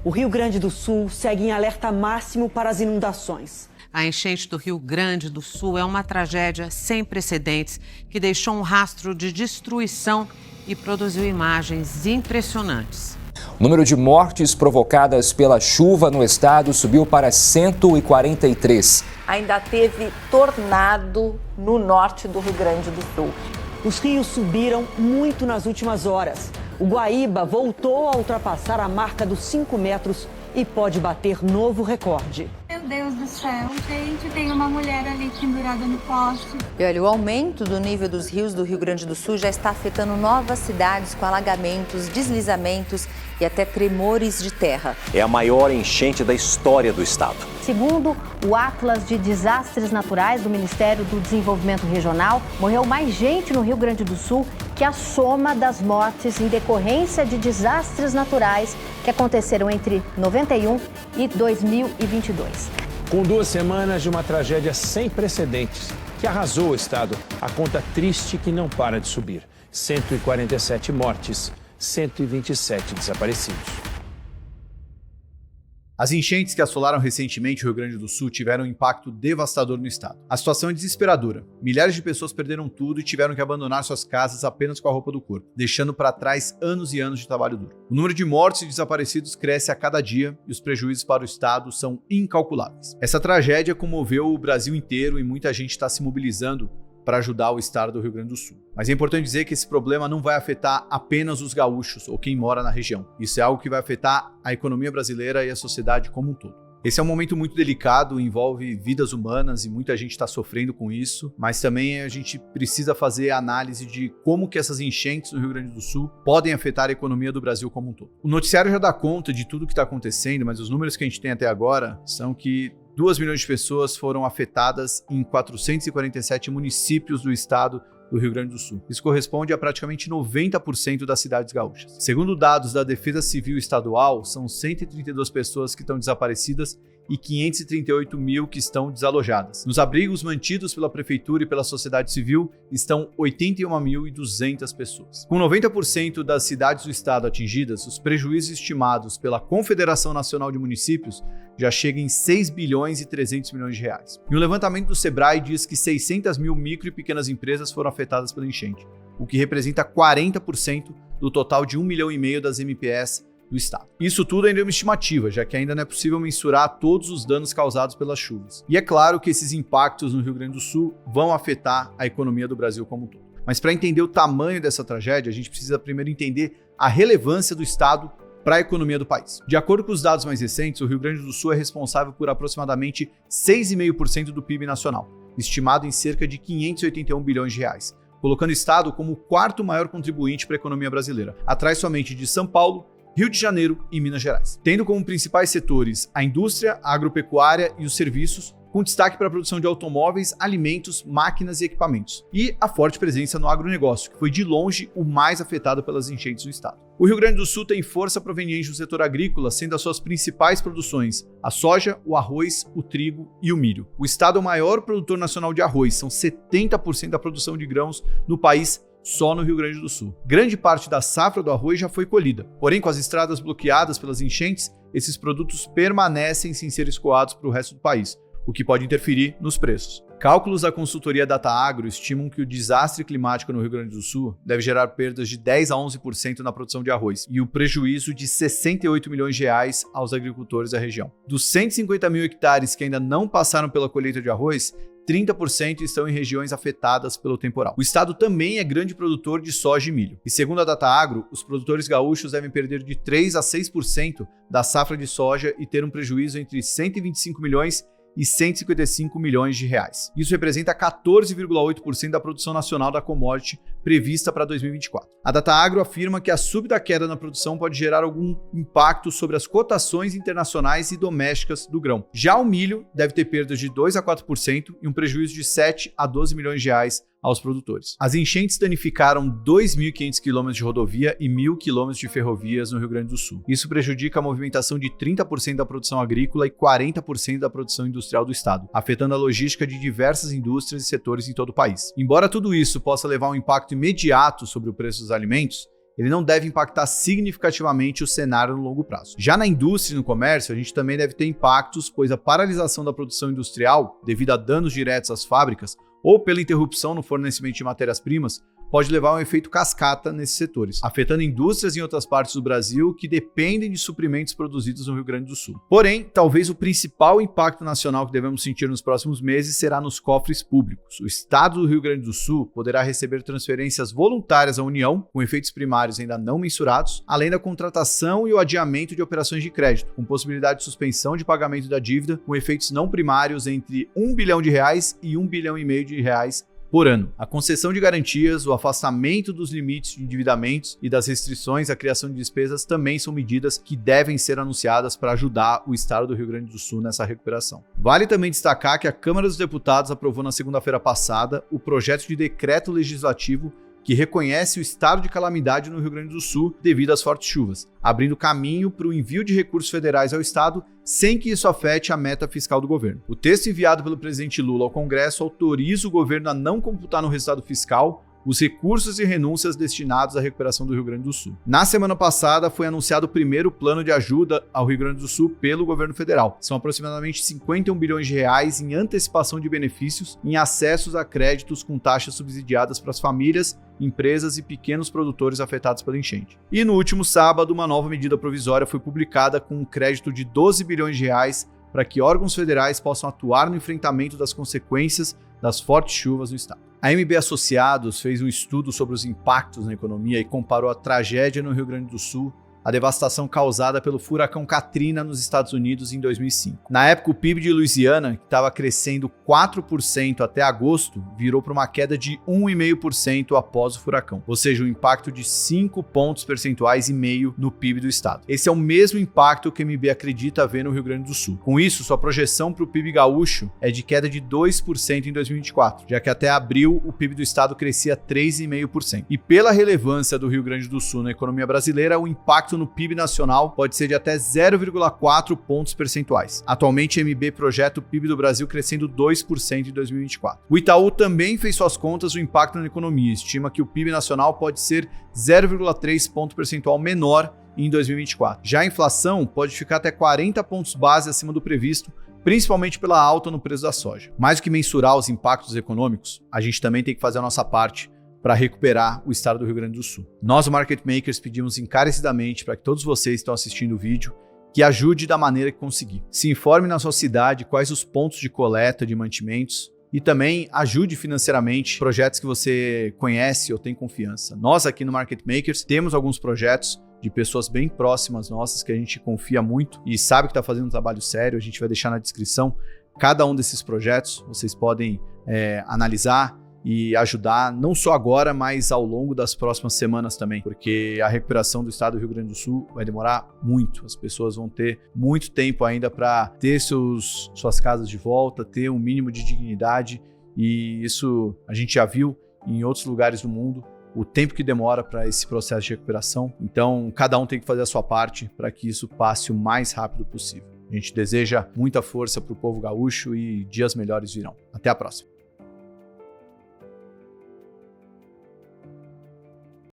O Rio Grande do Sul segue em alerta máximo para as inundações. A enchente do Rio Grande do Sul é uma tragédia sem precedentes que deixou um rastro de destruição e produziu imagens impressionantes. O número de mortes provocadas pela chuva no estado subiu para 143. Ainda teve tornado no norte do Rio Grande do Sul. Os rios subiram muito nas últimas horas. O Guaíba voltou a ultrapassar a marca dos 5 metros e pode bater novo recorde. Meu Deus do céu, gente, tem uma mulher ali pendurada no poste. E olha, o aumento do nível dos rios do Rio Grande do Sul já está afetando novas cidades com alagamentos, deslizamentos e até tremores de terra. É a maior enchente da história do estado. Segundo o Atlas de Desastres Naturais do Ministério do Desenvolvimento Regional, morreu mais gente no Rio Grande do Sul que a soma das mortes em decorrência de desastres naturais que aconteceram entre 91 e 2022. Com 2 semanas de uma tragédia sem precedentes que arrasou o estado, a conta triste que não para de subir. 147 mortes, 127 desaparecidos. As enchentes que assolaram recentemente o Rio Grande do Sul tiveram um impacto devastador no estado. A situação é desesperadora. Milhares de pessoas perderam tudo e tiveram que abandonar suas casas apenas com a roupa do corpo, deixando para trás anos e anos de trabalho duro. O número de mortos e desaparecidos cresce a cada dia e os prejuízos para o estado são incalculáveis. Essa tragédia comoveu o Brasil inteiro e muita gente está se mobilizando para ajudar o estado do Rio Grande do Sul. Mas é importante dizer que esse problema não vai afetar apenas os gaúchos ou quem mora na região. Isso é algo que vai afetar a economia brasileira e a sociedade como um todo. Esse é um momento muito delicado, envolve vidas humanas e muita gente está sofrendo com isso, mas também a gente precisa fazer a análise de como que essas enchentes no Rio Grande do Sul podem afetar a economia do Brasil como um todo. O noticiário já dá conta de tudo que está acontecendo, mas os números que a gente tem até agora são que 2 milhões de pessoas foram afetadas em 447 municípios do estado do Rio Grande do Sul. Isso corresponde a praticamente 90% das cidades gaúchas. Segundo dados da Defesa Civil Estadual, são 132 pessoas que estão desaparecidas e 538 mil que estão desalojadas. Nos abrigos mantidos pela Prefeitura e pela sociedade civil estão 81.200 pessoas. Com 90% das cidades do estado atingidas, os prejuízos estimados pela Confederação Nacional de Municípios já chegam em 6 bilhões e 300 milhões de reais. E um levantamento do Sebrae diz que 600 mil micro e pequenas empresas foram afetadas pela enchente, o que representa 40% do total de 1,5 milhão das MPS do estado. Isso tudo ainda é uma estimativa, já que ainda não é possível mensurar todos os danos causados pelas chuvas. E é claro que esses impactos no Rio Grande do Sul vão afetar a economia do Brasil como um todo. Mas para entender o tamanho dessa tragédia, a gente precisa primeiro entender a relevância do estado para a economia do país. De acordo com os dados mais recentes, o Rio Grande do Sul é responsável por aproximadamente 6,5% do PIB nacional, estimado em cerca de 581 bilhões de reais, colocando o estado como o 4º maior contribuinte para a economia brasileira, atrás somente de São Paulo, Rio de Janeiro e Minas Gerais, tendo como principais setores a indústria, a agropecuária e os serviços, com destaque para a produção de automóveis, alimentos, máquinas e equipamentos, e a forte presença no agronegócio, que foi de longe o mais afetado pelas enchentes no estado. O Rio Grande do Sul tem força proveniente do setor agrícola, sendo as suas principais produções a soja, o arroz, o trigo e o milho. O estado é o maior produtor nacional de arroz, são 70% da produção de grãos no país, só no Rio Grande do Sul. Grande parte da safra do arroz já foi colhida, porém com as estradas bloqueadas pelas enchentes, esses produtos permanecem sem ser escoados para o resto do país, o que pode interferir nos preços. Cálculos da consultoria DataAgro estimam que o desastre climático no Rio Grande do Sul deve gerar perdas de 10 a 11% na produção de arroz e o prejuízo de 68 milhões de reais aos agricultores da região. Dos 150 mil hectares que ainda não passaram pela colheita de arroz, 30% estão em regiões afetadas pelo temporal. O estado também é grande produtor de soja e milho. E segundo a DataAgro, os produtores gaúchos devem perder de 3 a 6% da safra de soja e ter um prejuízo entre 125 milhões e 155 milhões de reais. Isso representa 14,8% da produção nacional da commodity prevista para 2024. A DataAgro afirma que a súbita queda na produção pode gerar algum impacto sobre as cotações internacionais e domésticas do grão. Já o milho deve ter perdas de 2 a 4% e um prejuízo de 7 a 12 milhões de reais aos produtores. As enchentes danificaram 2.500 quilômetros de rodovia e 1.000 quilômetros de ferrovias no Rio Grande do Sul. Isso prejudica a movimentação de 30% da produção agrícola e 40% da produção industrial do estado, afetando a logística de diversas indústrias e setores em todo o país. Embora tudo isso possa levar a um impacto imediato sobre o preço dos alimentos, ele não deve impactar significativamente o cenário no longo prazo. Já na indústria e no comércio, a gente também deve ter impactos, pois a paralisação da produção industrial, devido a danos diretos às fábricas, ou pela interrupção no fornecimento de matérias-primas, pode levar a um efeito cascata nesses setores, afetando indústrias em outras partes do Brasil que dependem de suprimentos produzidos no Rio Grande do Sul. Porém, talvez o principal impacto nacional que devemos sentir nos próximos meses será nos cofres públicos. O estado do Rio Grande do Sul poderá receber transferências voluntárias à União, com efeitos primários ainda não mensurados, além da contratação e o adiamento de operações de crédito, com possibilidade de suspensão de pagamento da dívida, com efeitos não primários entre R$1 bilhão e R$1,5 bilhão por ano. A concessão de garantias, o afastamento dos limites de endividamentos e das restrições à criação de despesas também são medidas que devem ser anunciadas para ajudar o estado do Rio Grande do Sul nessa recuperação. Vale também destacar que a Câmara dos Deputados aprovou na segunda-feira passada o projeto de decreto legislativo que reconhece o estado de calamidade no Rio Grande do Sul devido às fortes chuvas, abrindo caminho para o envio de recursos federais ao estado sem que isso afete a meta fiscal do governo. O texto enviado pelo presidente Lula ao Congresso autoriza o governo a não computar no resultado fiscal os recursos e renúncias destinados à recuperação do Rio Grande do Sul. Na semana passada, foi anunciado o primeiro plano de ajuda ao Rio Grande do Sul pelo governo federal. São aproximadamente R$51 bilhões em antecipação de benefícios em acessos a créditos com taxas subsidiadas para as famílias, empresas e pequenos produtores afetados pela enchente. E no último sábado, uma nova medida provisória foi publicada com um crédito de R$12 bilhões para que órgãos federais possam atuar no enfrentamento das consequências das fortes chuvas no estado. A MB Associados fez um estudo sobre os impactos na economia e comparou a tragédia no Rio Grande do Sul à devastação causada pelo furacão Katrina nos Estados Unidos em 2005. Na época, o PIB de Louisiana, que estava crescendo 4% até agosto, virou para uma queda de 1,5% após o furacão, ou seja, um impacto de 5 pontos percentuais e meio no PIB do estado. Esse é o mesmo impacto que a MB acredita haver no Rio Grande do Sul. Com isso, sua projeção para o PIB gaúcho é de queda de 2% em 2024, já que até abril o PIB do estado crescia 3,5%. E pela relevância do Rio Grande do Sul na economia brasileira, o impacto no PIB nacional pode ser de até 0,4 pontos percentuais. Atualmente, a MB projeta o PIB do Brasil crescendo 2% em 2024. O Itaú também fez suas contas do impacto na economia e estima que o PIB nacional pode ser 0,3 ponto percentual menor em 2024. Já a inflação pode ficar até 40 pontos base acima do previsto, principalmente pela alta no preço da soja. Mais do que mensurar os impactos econômicos, a gente também tem que fazer a nossa parte para recuperar o estado do Rio Grande do Sul. Nós, o Market Makers, pedimos encarecidamente para que todos vocês que estão assistindo o vídeo que ajude da maneira que conseguir. Se informe na sua cidade quais os pontos de coleta de mantimentos e também ajude financeiramente projetos que você conhece ou tem confiança. Nós aqui no Market Makers temos alguns projetos de pessoas bem próximas nossas que a gente confia muito e sabe que está fazendo um trabalho sério. A gente vai deixar na descrição cada um desses projetos. Vocês podem analisar e ajudar, não só agora, mas ao longo das próximas semanas também, porque a recuperação do estado do Rio Grande do Sul vai demorar muito. As pessoas vão ter muito tempo ainda para ter suas casas de volta, ter um mínimo de dignidade, e isso a gente já viu em outros lugares do mundo, o tempo que demora para esse processo de recuperação. Então, cada um tem que fazer a sua parte para que isso passe o mais rápido possível. A gente deseja muita força para o povo gaúcho e dias melhores virão. Até a próxima.